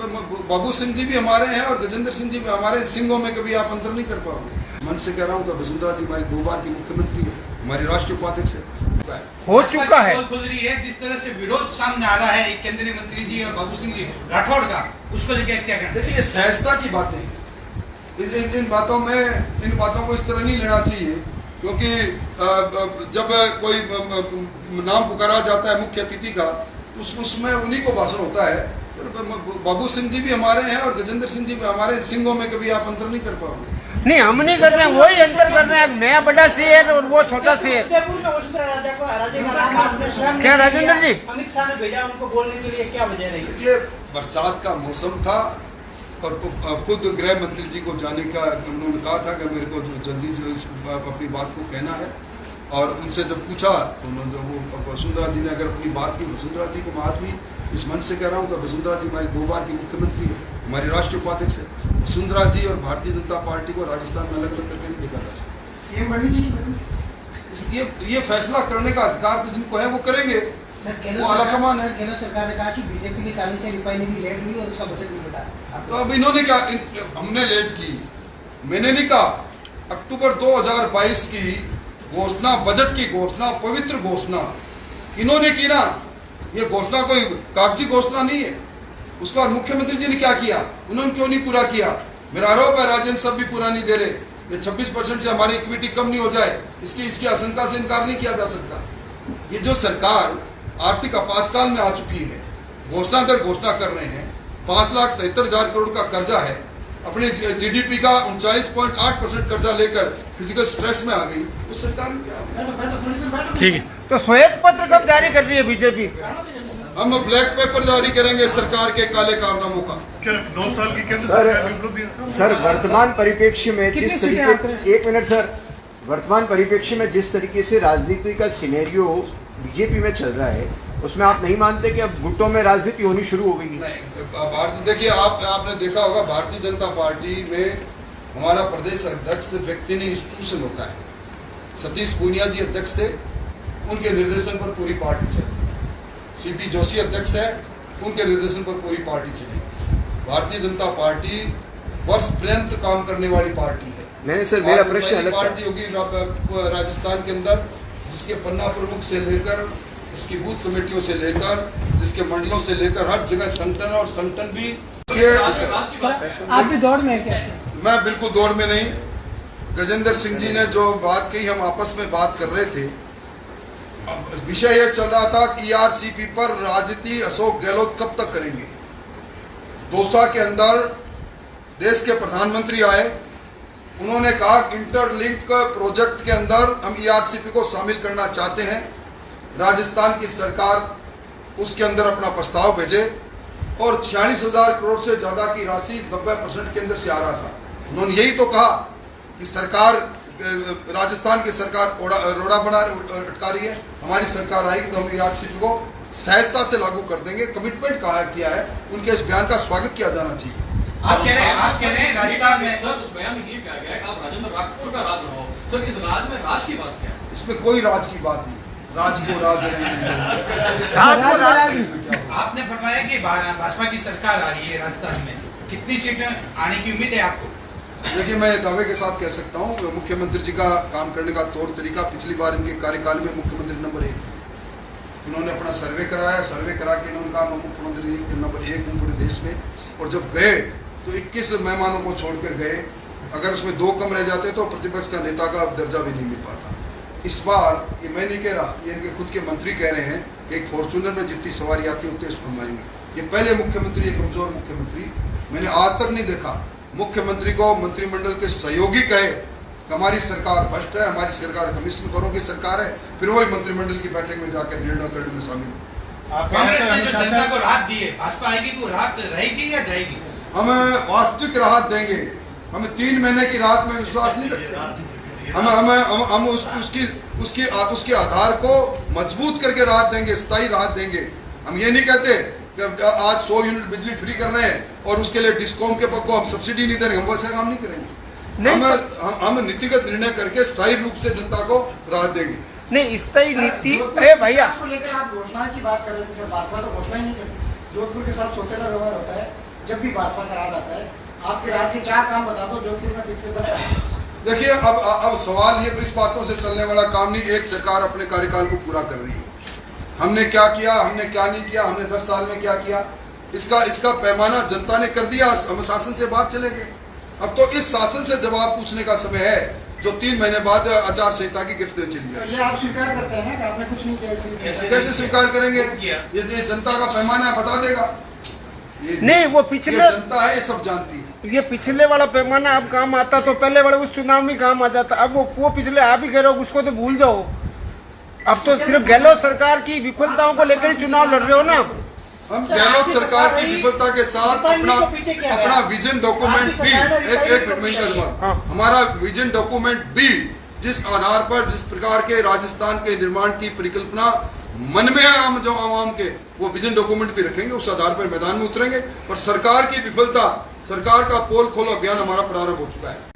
बाबू सिंह जी भी हमारे हैं और गजेंद्र सिंह जी भी हमारे हैं। सिंहों में कभी आप अंतर नहीं कर पाओगे। मन से कह रहा हूँ कि वसुंधरा जी हमारी 2 बार की मुख्यमंत्री है, हमारी राष्ट्रीय उपाध्यक्ष हो चुका है। खुल रही है जिस तरह से विरोध सामने आ रहा है एक केंद्रीय मंत्री जी और बाबू सिंह जी राठौड़ का, उसको लेकर क्या कहना? देखिए, सहजता की बातें हैं। इन बातों को इस तरह नहीं लेना चाहिए, क्योंकि जब कोई नाम पुकारा जाता है मुख्य अतिथि का, उसमें उन्हीं को भाषण होता है। बाबू सिंह जी भी हमारे हैं और गजेंद्र सिंह जी भी हमारे हैं। सिंहों में कभी आप अंतर नहीं कर पाओगे। नहीं, हम नहीं कर रहे हैं, वही अंतर कर रहे हैं। मैं बड़ा शेर और वो छोटा शेर। क्या राजेंद्र जी? अमित शाह ने भेजा उनको बोलने के लिए, क्या वजह रही? ये बरसात का मौसम था और खुद गृह मंत्री जी को जाने का उन्होंने कहा था कि मेरे को जल्दी जो अपनी बात को कहना है। और उनसे जब पूछा तो उन्होंने वो वसुंधरा जी ने अगर अपनी बात की, वसुंधरा जी को मैं आज भी इस मन से कह रहा हूँ कि वसुंधरा जी हमारी 2 बार की मुख्यमंत्री है, हमारी राष्ट्रीय उपाध्यक्ष है। वसुंधरा जी और भारतीय जनता पार्टी को राजस्थान में अलग अलग करके नहीं देखा जा सकता। ये फैसला करने का अधिकार जिनको है वो करेंगे, वो आलाकमान है। केंद्र सरकार ने कहा कि बीजेपी के कारण से रिफाइनरी लेट हुई और उसका बजट नहीं बता। तो अब इन्होंने क्या, हमने लेट की, मैंने नहीं कहा। अक्टूबर 2022 की घोषणा, बजट की घोषणा, पवित्र घोषणा इन्होंने की ना। ये घोषणा कोई कागजी घोषणा नहीं है। उसके बाद मुख्यमंत्री जी ने क्या किया, उन्होंने क्यों नहीं पूरा किया? मेरा आरोप है राजेंद्र सब भी पूरा नहीं दे रहे। ये 26% से हमारी इक्विटी कम नहीं हो जाए, इसकी आशंका से इनकार नहीं किया जा सकता। ये जो सरकार आर्थिक आपातकाल में आ चुकी है, घोषणा दर घोषणा कर रहे हैं, 5,73,000 करोड़ का कर्जा है, अपने जीडीपी का 39.8% कर्जा लेकर फिजिकल स्ट्रेस में आ गई, तो सरकार ने क्या? ठीक है, तो श्वेत पत्र कब जारी कर रही है बीजेपी? हम ब्लैक पेपर जारी करेंगे सरकार के काले कारनामों का। क्या 9 साल की केंद्र सरकार की उपलब्धि? सर, वर्तमान परिप्रेक्ष्य में जिस तरीके, एक मिनट सर, वर्तमान परिप्रेक्ष्य में जिस तरीके से राजनीति का सिनेरियो बीजेपी में चल रहा है, उसमें आप नहीं मानते कि अब गुटों में राजनीति होनी शुरू हो गई? नहीं, देखिए, आपने देखा होगा भारतीय जनता पार्टी में हमारा प्रदेश अध्यक्ष व्यक्ति नहीं इंस्टीट्यूशन होता है। सतीश पूनिया जी अध्यक्ष थे, उनके निर्देशन पर पूरी पार्टी चली। सीपी जोशी अध्यक्ष है, उनके निर्देशन पर पूरी पार्टी चली। भारतीय जनता पार्टी वर्ष पर्यंत काम करने वाली पार्टी है। नहीं सर, मेरा प्रश्न अलग था। पार्टी होगी राजस्थान के अंदर, जिसके पन्ना प्रमुख से लेकर, जिसकी बूथ कमेटियों से लेकर, जिसके मंडलों से लेकर हर जगह संगठन, और संगठन भी आप भी दौड़ में क्या? मैं बिल्कुल दौड़ में नहीं। गजेंद्र सिंह जी ने जो बात कही, हम आपस में बात कर रहे थे, विषय यह चल रहा था कि ईआरसीपी पर राजनीति अशोक गहलोत कब तक करेंगे। दौसा के अंदर देश के प्रधानमंत्री आए, उन्होंने कहा इंटरलिंक प्रोजेक्ट के अंदर हम ईआरसीपी को शामिल करना चाहते हैं। राजस्थान की सरकार उसके अंदर अपना प्रस्ताव भेजे और 46,000 करोड़ से ज़्यादा की राशि 90% केंद्र से आ रहा था। उन्होंने यही तो कहा कि सरकार, राजस्थान की सरकार रोड़ा बना अटका रही है, हमारी सरकार आएगी तो हम ईआरसीपी को सहजता से लागू कर देंगे। कमिटमेंट किया है, उनके इस बयान का स्वागत किया जाना चाहिए। आप कह रहे हैं राजस्थान में सर, उस बयान में ये कहा गया कि आप राजेंद्र राठौड़ का राज रहो। सर, इस राज में राज की बात क्या है? इसमें कोई राज की बात नहीं, राज को राज आपने फरमाया कि भाजपा की सरकार आ रही है राजस्थान में, कितनी सीटें आने की उम्मीद है आपको? देखिए, मैं दावे के साथ कह सकता हूँ कि मुख्यमंत्री जी का काम करने का तौर तरीका, पिछली बार इनके कार्यकाल में मुख्यमंत्री नंबर 1 थे। इन्होंने अपना सर्वे कराया, सर्वे करा के इन्होंने कहा मुख्यमंत्री नंबर 1 हूँ पूरे देश में। और जब गए तो 21 मेहमानों को छोड़कर गए। अगर उसमें 2 कम रह जाते तो प्रतिपक्ष का नेता का दर्जा भी नहीं मिल पाता। इस बार ये मैं नहीं कह रहा, ये इनके खुद के मंत्री कह रहे हैं कि एक फॉर्चूनर में जितनी सवारी आती है उतने घुमाएंगे। ये पहले मुख्यमंत्री, एक कमजोर मुख्यमंत्री मैंने आज तक नहीं देखा। मुख्यमंत्री को मंत्रिमंडल के सहयोगी कहे कि हमारी सरकार भ्रष्ट है, हमारी सरकार कमिश्नरों की सरकार है, फिर वही मंत्रिमंडल की बैठक में जाकर निर्णय करने में शामिल हो। कांग्रेस ने जो जनता को राहत दी है, भाजपा आएगी तो राहत रहेगी या जाएगी? हम वास्तविक राहत देंगे। हमें 3 महीने की राहत में विश्वास नहीं रखते। हम उसके आधार को मजबूत करके राहत देंगे, स्थायी राहत देंगे। हम ये नहीं कहते कि आज 100 यूनिट बिजली फ्री कर रहे हैं और उसके लिए डिस्कॉम के पक्ष को हम सब्सिडी नहीं दे रहे, हम वैसा काम नहीं करेंगे। हम नीतिगत निर्णय करके स्थायी रूप से जनता को राहत देंगे। नहीं, स्थायी नीति, अरे भैया, लेकर आप घोषणा की बात कर रहे थे सर, भाजपा तो घोषणा ही नहीं करती। जोधपुर के साथ सौतेला व्यवहार होता है, जब भी भाजपा का राज आता है, आपके राज्य के 4 काम बता दो जोधपुर में पिछले 10 साल। देखिए अब सवाल ये इस बातों से चलने वाला काम नहीं। एक सरकार अपने कार्यकाल को पूरा कर रही है। हमने क्या किया, हमने क्या नहीं किया, हमने 10 साल में क्या किया, इसका पैमाना जनता ने कर दिया। हम शासन से बात चले गए। अब तो इस शासन से जवाब पूछने का समय है जो 3 महीने बाद आचार संहिता की गिरफ्त में चली है। ये आप स्वीकार करते हैं ना कि आपने कुछ नहीं किया इसलिए? कैसे स्वीकार करेंगे? ये जनता का पैमाना बता देगा। ये नहीं, वो ये पिछले जनता है, ये सब जानती है। ये पिछले वाला पैमाना अब काम आता तो पहले वाले उस चुनाव में काम आ जाता। अब वो पिछले आप ही कह रहे हो, उसको तो भूल जाओ। अब तो सिर्फ गहलोत सरकार की विफलताओं को लेकर ही चुनाव लड़ रहे हो ना। हम गहलोत सरकार की विफलता के साथ अपना विजन डॉक्यूमेंट भी एक मिनट हमारा विजन डॉक्यूमेंट भी जिस आधार पर जिस प्रकार के राजस्थान के निर्माण की परिकल्पना मन में है हम जो आवाम के, वो विजन डॉक्यूमेंट भी रखेंगे। उस आधार पर मैदान में उतरेंगे। पर सरकार की विफलता, सरकार का पोल खोलो अभियान हमारा प्रारंभ हो चुका है।